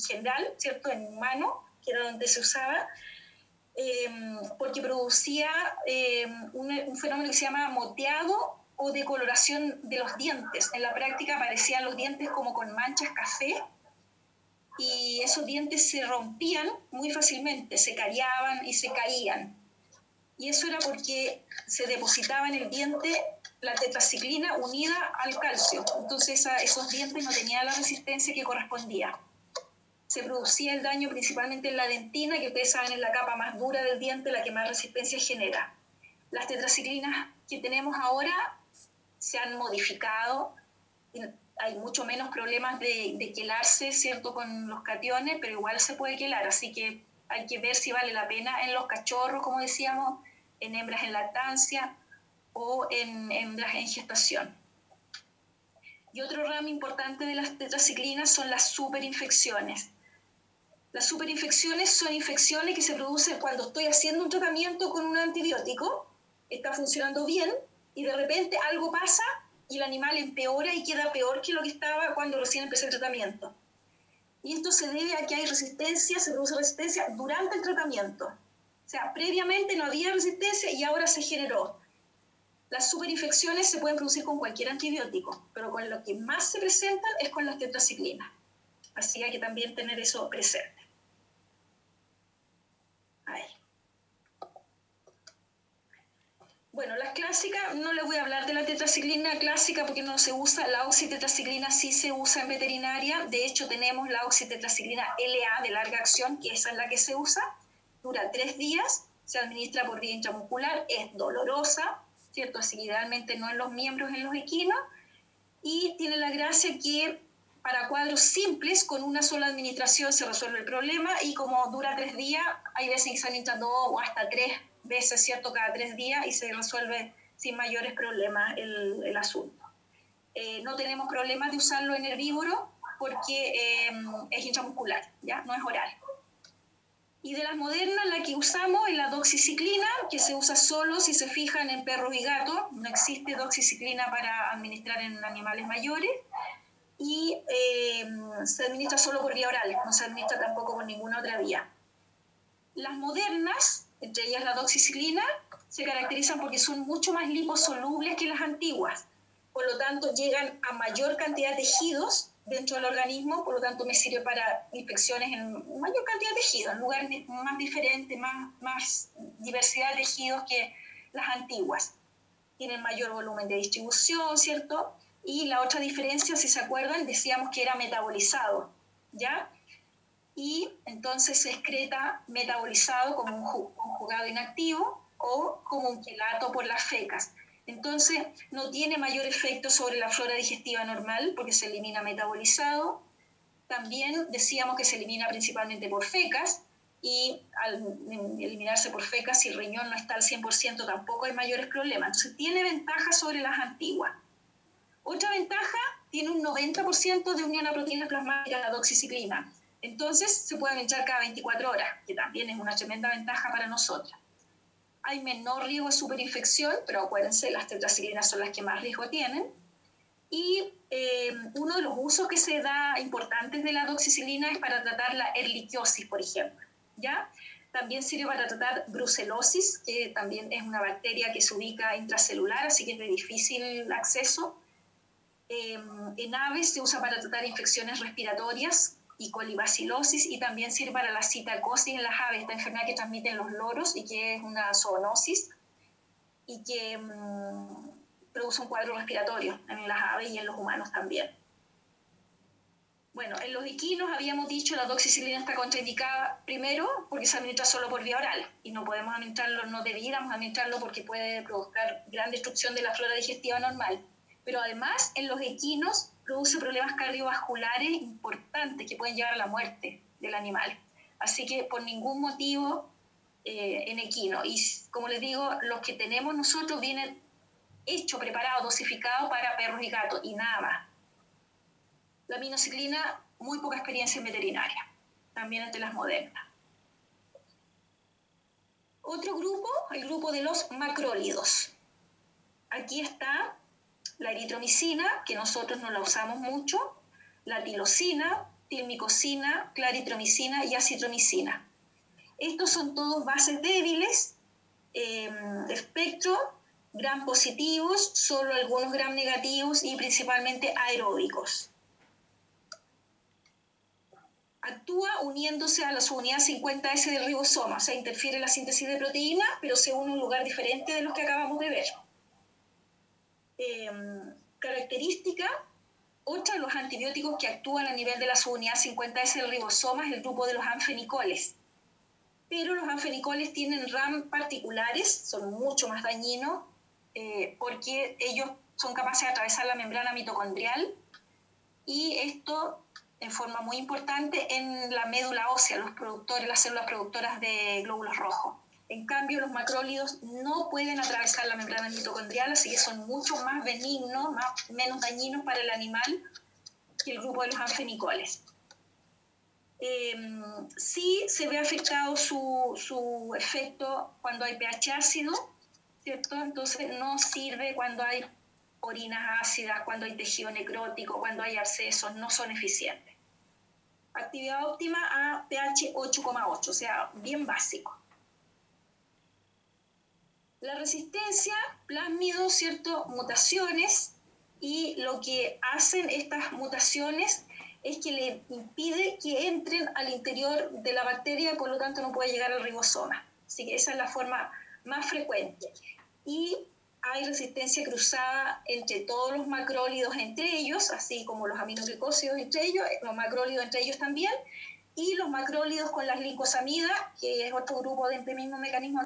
[SPEAKER 1] general, ¿cierto?, en humano, que era donde se usaba, porque producía un fenómeno que se llama moteado o decoloración de los dientes. En la práctica aparecían los dientes como con manchas café, y esos dientes se rompían muy fácilmente, se cariaban y se caían. Y eso era porque se depositaba en el diente la tetraciclina unida al calcio. Entonces esos dientes no tenían la resistencia que correspondía. Se producía el daño principalmente en la dentina, que ustedes saben es la capa más dura del diente, la que más resistencia genera. Las tetraciclinas que tenemos ahora se han modificado, hay mucho menos problemas de quelarse, ¿cierto?, con los cationes, pero igual se puede quelar, así que hay que ver si vale la pena en los cachorros, como decíamos, en hembras en lactancia o en hembras en gestación. Y otro ramo importante de las tetraciclinas son las superinfecciones. Las superinfecciones son infecciones que se producen cuando estoy haciendo un tratamiento con un antibiótico, está funcionando bien, y de repente algo pasa y el animal empeora y queda peor que lo que estaba cuando recién empecé el tratamiento. Y esto se debe a que hay resistencia, se produce resistencia durante el tratamiento. O sea, previamente no había resistencia y ahora se generó. Las superinfecciones se pueden producir con cualquier antibiótico, pero con lo que más se presentan es con las tetraciclinas. Así que hay que también tener eso presente. Ahí. Bueno, las clásicas, no les voy a hablar de la tetraciclina clásica porque no se usa. La oxitetraciclina sí se usa en veterinaria. De hecho, tenemos la oxitetraciclina LA de larga acción, que esa es la que se usa. Dura 3 días, se administra por vía intramuscular, es dolorosa, ¿cierto? Así que idealmente no en los miembros, en los equinos. Y tiene la gracia que para cuadros simples, con una sola administración se resuelve el problema, y como dura 3 días, hay veces que se administra 2 o hasta 3 veces, ¿cierto?, cada 3 días, y se resuelve sin mayores problemas el asunto. No tenemos problemas de usarlo en herbívoro porque es intramuscular, ¿ya? No es oral. Y de las modernas, la que usamos es la doxiciclina, que se usa solo si se fijan en perros y gatos. No existe doxiciclina para administrar en animales mayores. Y se administra solo por vía oral, no se administra tampoco por ninguna otra vía. Las modernas, entre ellas la doxiciclina, se caracterizan porque son mucho más liposolubles que las antiguas. Por lo tanto, llegan a mayor cantidad de tejidos dentro del organismo, por lo tanto me sirve para infecciones en mayor cantidad de tejidos, en lugares más diferentes, más diversidad de tejidos que las antiguas. Tienen mayor volumen de distribución, ¿cierto? Y la otra diferencia, si se acuerdan, decíamos que era metabolizado, ¿ya? Y entonces se excreta metabolizado como un conjugado inactivo o como un quelato por las fecas. Entonces no tiene mayor efecto sobre la flora digestiva normal porque se elimina metabolizado. También decíamos que se elimina principalmente por fecas y al eliminarse por fecas, si el riñón no está al 100%, tampoco hay mayores problemas. Entonces tiene ventajas sobre las antiguas. Otra ventaja, tiene un 90% de unión a proteínas plasmáticas, la doxiciclina. Entonces se puede administrar cada 24 horas, que también es una tremenda ventaja para nosotras. Hay menor riesgo de superinfección, pero acuérdense, las tetraciclinas son las que más riesgo tienen. Y uno de los usos que se da importantes de la doxiciclina es para tratar la erliquiosis, por ejemplo, ¿ya? También sirve para tratar brucelosis, que también es una bacteria que se ubica intracelular, así que es de difícil acceso. En aves se usa para tratar infecciones respiratorias y colibacilosis, y también sirve para la citacosis en las aves, esta enfermedad que transmiten los loros y que es una zoonosis y que produce un cuadro respiratorio en las aves y en los humanos también. Bueno, en los equinos habíamos dicho la doxiciclina está contraindicada primero porque se administra solo por vía oral y no podemos administrarlo, no debiéramos administrarlo porque puede provocar gran destrucción de la flora digestiva normal. Pero además en los equinos produce problemas cardiovasculares importantes que pueden llevar a la muerte del animal. Así que por ningún motivo en equino. Y como les digo, los que tenemos nosotros vienen hecho, preparado, dosificado para perros y gatos y nada más. La aminociclina, muy poca experiencia en veterinaria, también entre las modernas. Otro grupo, el grupo de los macrólidos. Aquí está la eritromicina, que nosotros no la usamos mucho, la tirosina, tilmicosina, claritromicina y acitromicina. Estos son todos bases débiles, espectro, gram positivos, solo algunos gram negativos y principalmente aeróbicos. Actúa uniéndose a la subunidad 50S del ribosoma, o sea, interfiere en la síntesis de proteína, pero se une en un lugar diferente de los que acabamos de ver. Característica, otra de los antibióticos que actúan a nivel de la subunidad 50S del ribosoma es el grupo de los anfenicoles. Pero los anfenicoles tienen RAM particulares, son mucho más dañinos, porque ellos son capaces de atravesar la membrana mitocondrial y esto en forma muy importante en la médula ósea, las células productoras de glóbulos rojos. En cambio, los macrólidos no pueden atravesar la membrana mitocondrial, así que son mucho más benignos, menos dañinos para el animal que el grupo de los anfenicoles. Sí se ve afectado su efecto cuando hay pH ácido, ¿cierto? Entonces no sirve cuando hay orinas ácidas, cuando hay tejido necrótico, cuando hay abscesos, no son eficientes. Actividad óptima a pH 8,8, o sea, bien básico. La resistencia, plásmidos, ¿cierto? Mutaciones, y lo que hacen estas mutaciones es que le impide que entren al interior de la bacteria y por lo tanto no puede llegar al ribosoma. Así que esa es la forma más frecuente. Y hay resistencia cruzada entre todos los macrólidos entre ellos, así como los aminoglicósidos entre ellos, los macrólidos entre ellos también, y los macrólidos con las glicosamidas, que es otro grupo de este mismo mecanismo.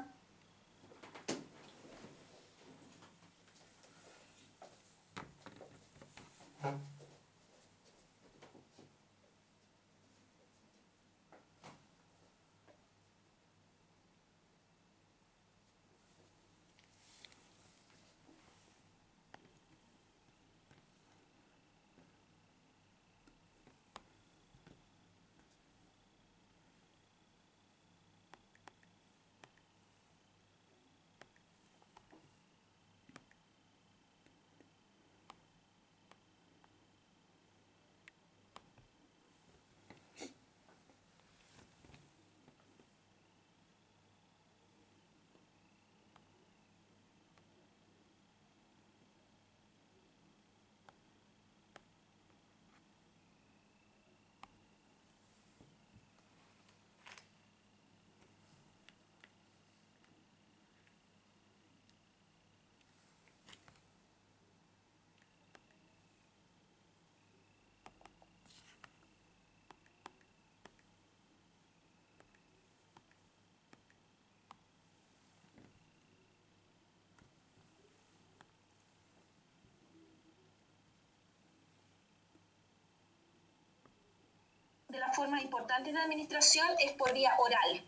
[SPEAKER 1] formas importantes de administración es por vía oral.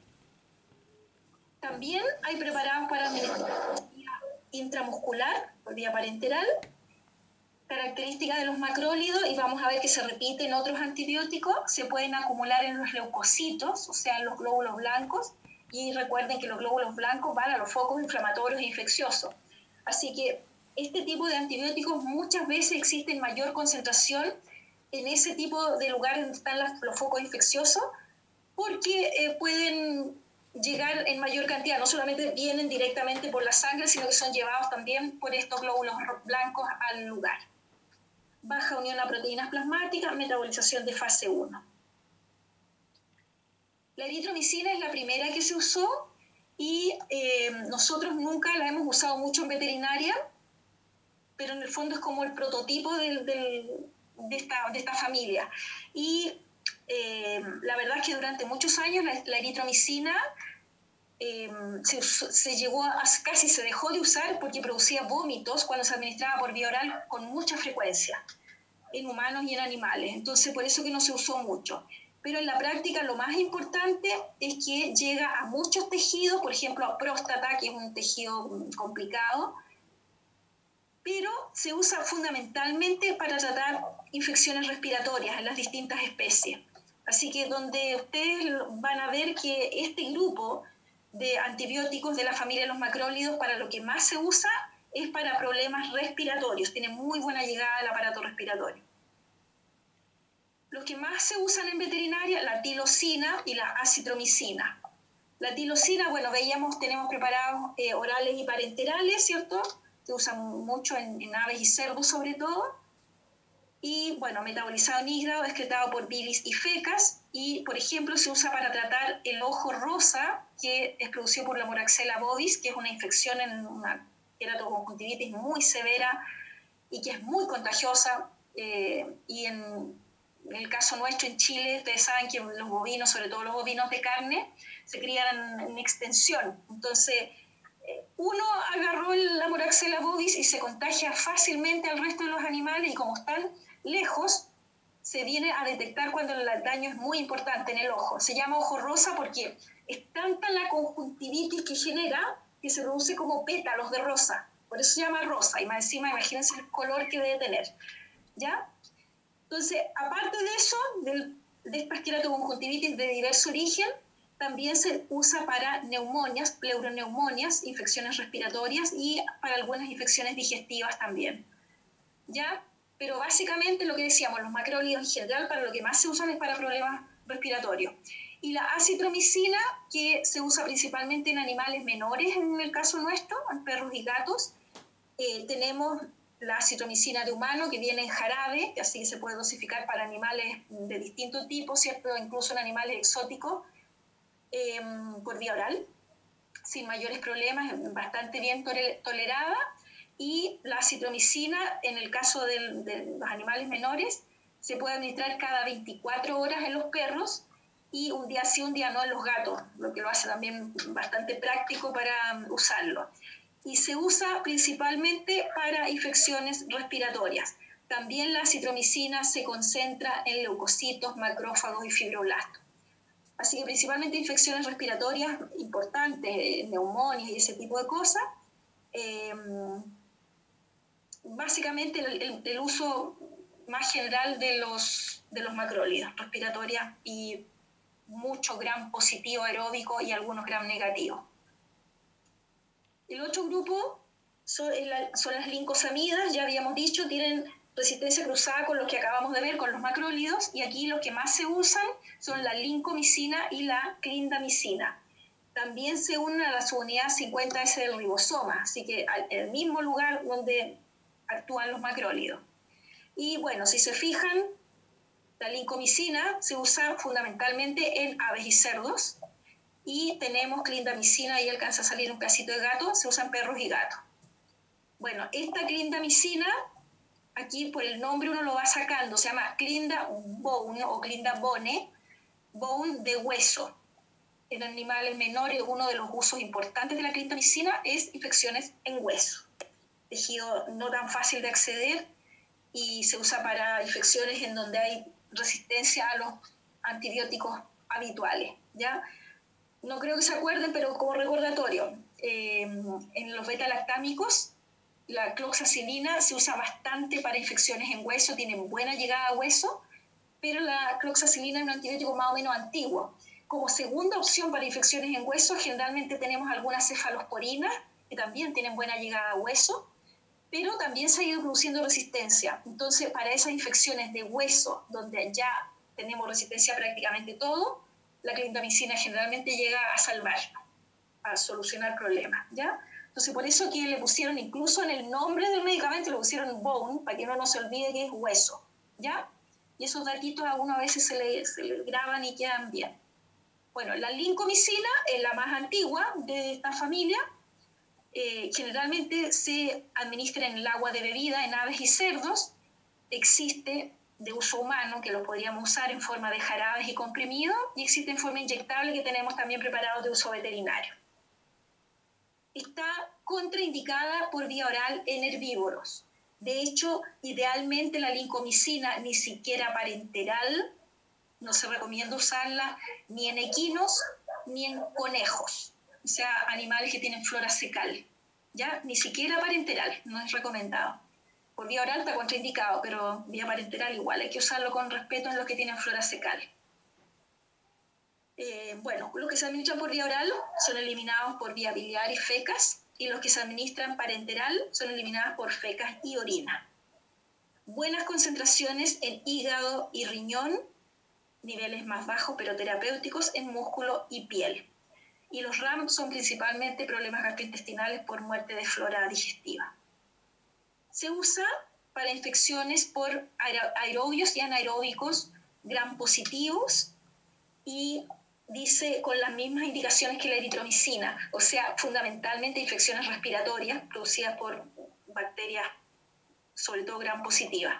[SPEAKER 1] También hay preparados para administrar por vía intramuscular, por vía parenteral, características de los macrólidos, y vamos a ver que se repite en otros antibióticos, se pueden acumular en los leucocitos, o sea, en los glóbulos blancos, y recuerden que los glóbulos blancos van a los focos inflamatorios e infecciosos. Así que este tipo de antibióticos muchas veces existe en mayor concentración en ese tipo de lugares donde están los focos infecciosos, porque pueden llegar en mayor cantidad, no solamente vienen directamente por la sangre, sino que son llevados también por estos glóbulos blancos al lugar. Baja unión a proteínas plasmáticas, metabolización de fase 1. La eritromicina es la primera que se usó y nosotros nunca la hemos usado mucho en veterinaria, pero en el fondo es como el prototipo de esta familia. Y la verdad es que durante muchos años la eritromicina se llegó casi se dejó de usar porque producía vómitos cuando se administraba por vía oral con mucha frecuencia en humanos y en animales. Entonces, por eso que no se usó mucho. Pero en la práctica lo más importante es que llega a muchos tejidos, por ejemplo a próstata, que es un tejido complicado, pero se usa fundamentalmente para tratar infecciones respiratorias en las distintas especies. Así que donde ustedes van a ver que este grupo de antibióticos de la familia de los macrólidos, para lo que más se usa es para problemas respiratorios, tiene muy buena llegada al aparato respiratorio. Los que más se usan en veterinaria, la tilosina y la acitromicina. La tilosina, bueno, veíamos, tenemos preparados orales y parenterales, ¿cierto? Se usan mucho en aves y cerdos sobre todo. Y, bueno, metabolizado en hígado, excretado por bilis y fecas. Y, por ejemplo, se usa para tratar el ojo rosa, que es producido por la Moraxella bovis, que es una infección en una queratoconjuntivitis muy severa y que es muy contagiosa. Y en el caso nuestro en Chile, ustedes saben que los bovinos, sobre todo los bovinos de carne, se crían en extensión. Entonces, uno agarró la Moraxella bovis y se contagia fácilmente al resto de los animales, y como están lejos, se viene a detectar cuando el daño es muy importante en el ojo. Se llama ojo rosa porque es tanta la conjuntivitis que genera que se produce como pétalos de rosa. Por eso se llama rosa. Y más encima, imagínense el color que debe tener. ¿Ya? Entonces, aparte de eso, de estas queratoconjuntivitis de diverso origen, también se usa para neumonias, pleuroneumonias, infecciones respiratorias y para algunas infecciones digestivas también. ¿Ya? Pero básicamente lo que decíamos, los macrólidos en general para lo que más se usan es para problemas respiratorios. Y la acitromicina, que se usa principalmente en animales menores, en el caso nuestro, en perros y gatos. Tenemos la acitromicina de humano, que viene en jarabe, así que se puede dosificar para animales de distinto tipo, ¿cierto? Incluso en animales exóticos, por vía oral, sin mayores problemas, bastante bien tolerada. Y la acitromicina, en el caso de los animales menores, se puede administrar cada 24 horas en los perros y un día sí, un día no en los gatos, lo que lo hace también bastante práctico para usarlo. Y se usa principalmente para infecciones respiratorias. También la acitromicina se concentra en leucocitos, macrófagos y fibroblastos. Así que principalmente infecciones respiratorias importantes, neumonias y ese tipo de cosas. Básicamente el uso más general de los macrólidos, respiratorias, y mucho gram positivo aeróbico y algunos gram negativos. El otro grupo son las lincosamidas, ya habíamos dicho, tienen resistencia cruzada con los que acabamos de ver, con los macrólidos, y aquí los que más se usan son la lincomicina y la clindamicina. También se unen a la subunidad 50S del ribosoma, así que en el mismo lugar donde actúan los macrólidos. Y bueno, si se fijan, la lincomicina se usa fundamentalmente en aves y cerdos, y tenemos clindamicina, ahí alcanza a salir un pedacito de gato, se usa en perros y gatos. Bueno, esta clindamicina, aquí por el nombre uno lo va sacando, se llama Clindabone o Clindabone, bone de hueso. En animales menores, uno de los usos importantes de la clindamicina es infecciones en hueso, tejido no tan fácil de acceder, y se usa para infecciones en donde hay resistencia a los antibióticos habituales, ¿ya? No creo que se acuerden, pero como recordatorio, en los beta-lactámicos, la cloxacilina se usa bastante para infecciones en hueso, tienen buena llegada a hueso, pero la cloxacilina es un antibiótico más o menos antiguo. Como segunda opción para infecciones en hueso, generalmente tenemos algunas cefalosporinas, que también tienen buena llegada a hueso, pero también se ha ido produciendo resistencia. Entonces, para esas infecciones de hueso, donde ya tenemos resistencia a prácticamente todo, la clindamicina generalmente llega a salvar, a solucionar problemas, ¿ya? Entonces, por eso que le pusieron, incluso en el nombre del medicamento, le pusieron bone, para que uno no se olvide que es hueso, ¿ya? Y esos datitos a uno a veces se le graban y quedan bien. Bueno, la lincomicina es la más antigua de esta familia. Generalmente se administra en el agua de bebida en aves y cerdos. Existe de uso humano, que lo podríamos usar en forma de jarabes y comprimidos, y existe en forma inyectable, que tenemos también preparados de uso veterinario. Está contraindicada por vía oral en herbívoros. De hecho, idealmente la lincomicina ni siquiera parenteral, no se recomienda usarla ni en equinos ni en conejos, o sea, animales que tienen flora fecal, ¿ya? Ni siquiera parenteral, no es recomendado. Por vía oral está contraindicado, pero vía parenteral igual, hay que usarlo con respeto en los que tienen flora fecal. Bueno, los que se administran por vía oral son eliminados por vía biliar y fecas, y los que se administran parenteral son eliminados por fecas y orina. Buenas concentraciones en hígado y riñón, niveles más bajos pero terapéuticos en músculo y piel. Y los RAM son principalmente problemas gastrointestinales por muerte de flora digestiva. Se usa para infecciones por aerobios y anaeróbicos gram positivos, y dice con las mismas indicaciones que la eritromicina, o sea, fundamentalmente infecciones respiratorias producidas por bacterias, sobre todo gram positivas.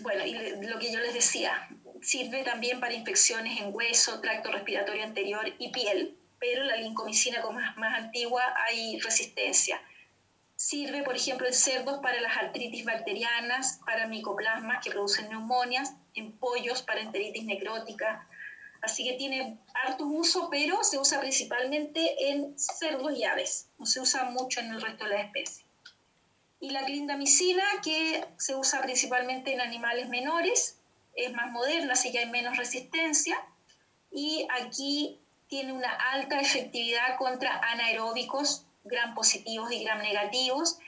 [SPEAKER 1] Bueno, y lo que yo les decía, sirve también para infecciones en hueso, tracto respiratorio anterior y piel, pero la lincomicina, como es más antigua, hay resistencia. Sirve, por ejemplo, en cerdos para las artritis bacterianas, para micoplasmas que producen neumonias, en pollos para enteritis necrótica. Así que tiene harto uso, pero se usa principalmente en cerdos y aves. No se usa mucho en el resto de la especie. Y la clindamicina, que se usa principalmente en animales menores, es más moderna, así que hay menos resistencia. Y aquí tiene una alta efectividad contra anaeróbicos, gram positivos y gram negativos.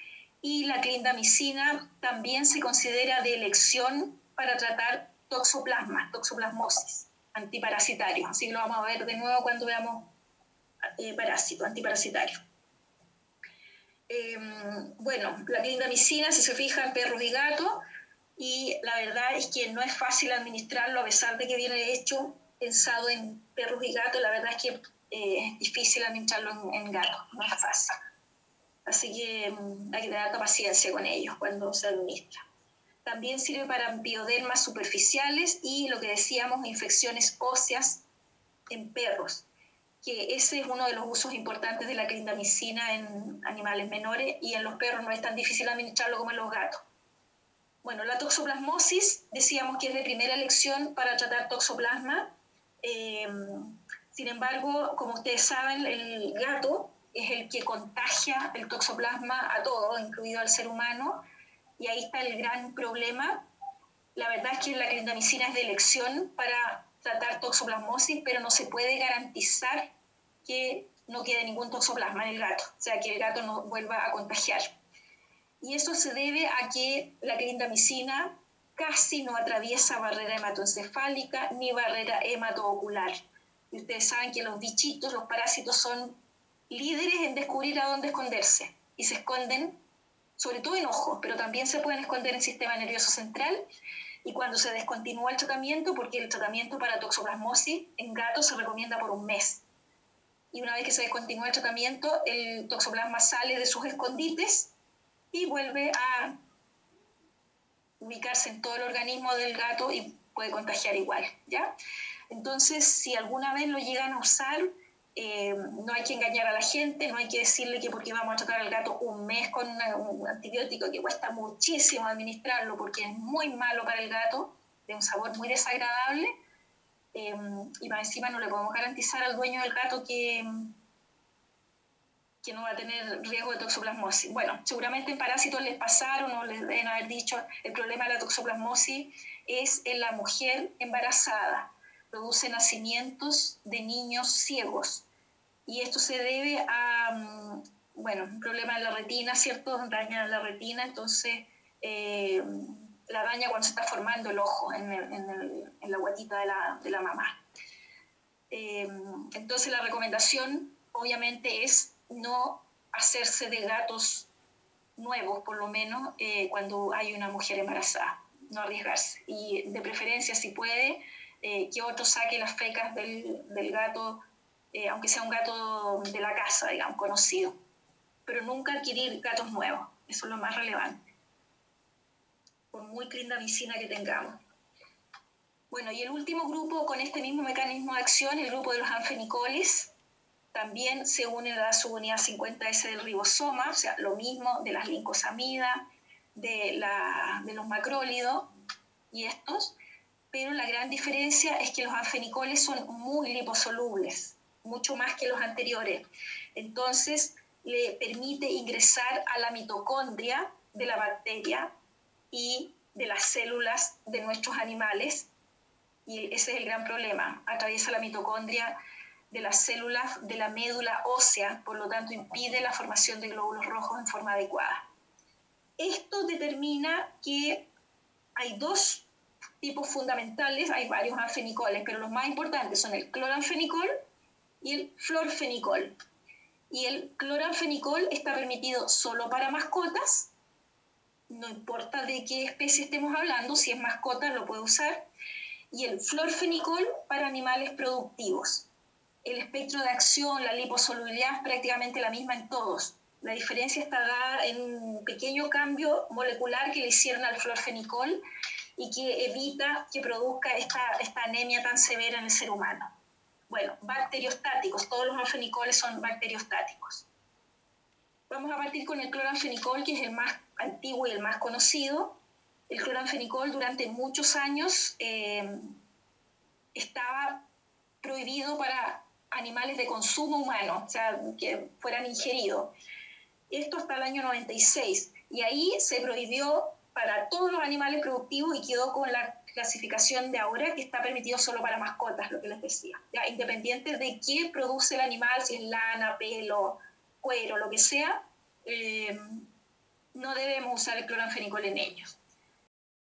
[SPEAKER 1] Y la clindamicina también se considera de elección para tratar toxoplasmosis, antiparasitario. Así que lo vamos a ver de nuevo cuando veamos parásito, antiparasitario. Bueno, la clindamicina, si se fijan, en perros y gatos, y la verdad es que no es fácil administrarlo, a pesar de que viene hecho pensado en perros y gatos. La verdad es que es difícil administrarlo en gatos, no es fácil. Así que hay que tener paciencia con ellos cuando se administra. También sirve para biodermas superficiales y lo que decíamos, infecciones óseas en perros, que ese es uno de los usos importantes de la clindamicina en animales menores, y en los perros no es tan difícil administrarlo como en los gatos. Bueno, la toxoplasmosis, decíamos que es de primera elección para tratar toxoplasma. Sin embargo, como ustedes saben, el gato es el que contagia el toxoplasma a todo, incluido al ser humano, y ahí está el gran problema. La verdad es que la clindamicina es de elección para tratar toxoplasmosis, pero no se puede garantizar que no quede ningún toxoplasma en el gato, o sea, que el gato no vuelva a contagiar. Y eso se debe a que la clindamicina casi no atraviesa barrera hematoencefálica ni barrera hematoocular. Y ustedes saben que los bichitos, los parásitos, son líderes en descubrir a dónde esconderse, y se esconden sobre todo en ojos, pero también se pueden esconder en el sistema nervioso central. Y cuando se descontinúa el tratamiento, porque el tratamiento para toxoplasmosis en gatos se recomienda por un mes, y una vez que se descontinúa el tratamiento, el toxoplasma sale de sus escondites y vuelve a ubicarse en todo el organismo del gato y puede contagiar igual, ¿ya? Entonces, si alguna vez lo llegan a usar, no hay que engañar a la gente, no hay que decirle que porque vamos a tratar al gato un mes con un antibiótico que cuesta muchísimo administrarlo porque es muy malo para el gato. de un sabor muy desagradable, y más encima no le podemos garantizar al dueño del gato que no va a tener riesgo de toxoplasmosis. Bueno, seguramente en parásitos les pasaron o les deben haber dicho, el problema de la toxoplasmosis es en la mujer embarazada, produce nacimientos de niños ciegos, y esto se debe a, un problema en la retina, ¿cierto? Daña la retina, entonces la daña cuando se está formando el ojo en la guatita de la mamá. Entonces la recomendación obviamente es no hacerse de gatos nuevos, por lo menos cuando hay una mujer embarazada, no arriesgarse. Y de preferencia, si puede, que otro saque las fecas del gato, aunque sea un gato de la casa, digamos, conocido. Pero nunca adquirir gatos nuevos, eso es lo más relevante, por muy clindamicina que tengamos. Bueno, y el último grupo con este mismo mecanismo de acción, el grupo de los anfenicolis, también se une a la subunidad 50S del ribosoma, o sea, lo mismo de las lincosamidas, de los macrólidos y estos, pero la gran diferencia es que los anfenicoles son muy liposolubles, mucho más que los anteriores. Entonces, le permite ingresar a la mitocondria de la bacteria y de las células de nuestros animales, y ese es el gran problema. Atraviesa la mitocondria de las células de la médula ósea, por lo tanto impide la formación de glóbulos rojos en forma adecuada. Esto determina que hay dos tipos fundamentales, hay varios anfenicoles, pero los más importantes son el cloranfenicol y el florfenicol. Y el cloranfenicol está permitido solo para mascotas, no importa de qué especie estemos hablando, si es mascota lo puede usar, y el florfenicol para animales productivos. El espectro de acción, la liposolubilidad es prácticamente la misma en todos. La diferencia está dada en un pequeño cambio molecular que le hicieron al florfenicol y que evita que produzca esta anemia tan severa en el ser humano. Bueno, bacteriostáticos, todos los anfenicoles son bacteriostáticos. Vamos a partir con el cloranfenicol, que es el más antiguo y el más conocido. El cloranfenicol durante muchos años estaba prohibido para animales de consumo humano, o sea, que fueran ingeridos. Esto hasta el año 96. Y ahí se prohibió para todos los animales productivos y quedó con la clasificación de ahora, que está permitido solo para mascotas, lo que les decía. Ya, independiente de qué produce el animal, si es lana, pelo, cuero, lo que sea, no debemos usar el cloranfenicol en ellos.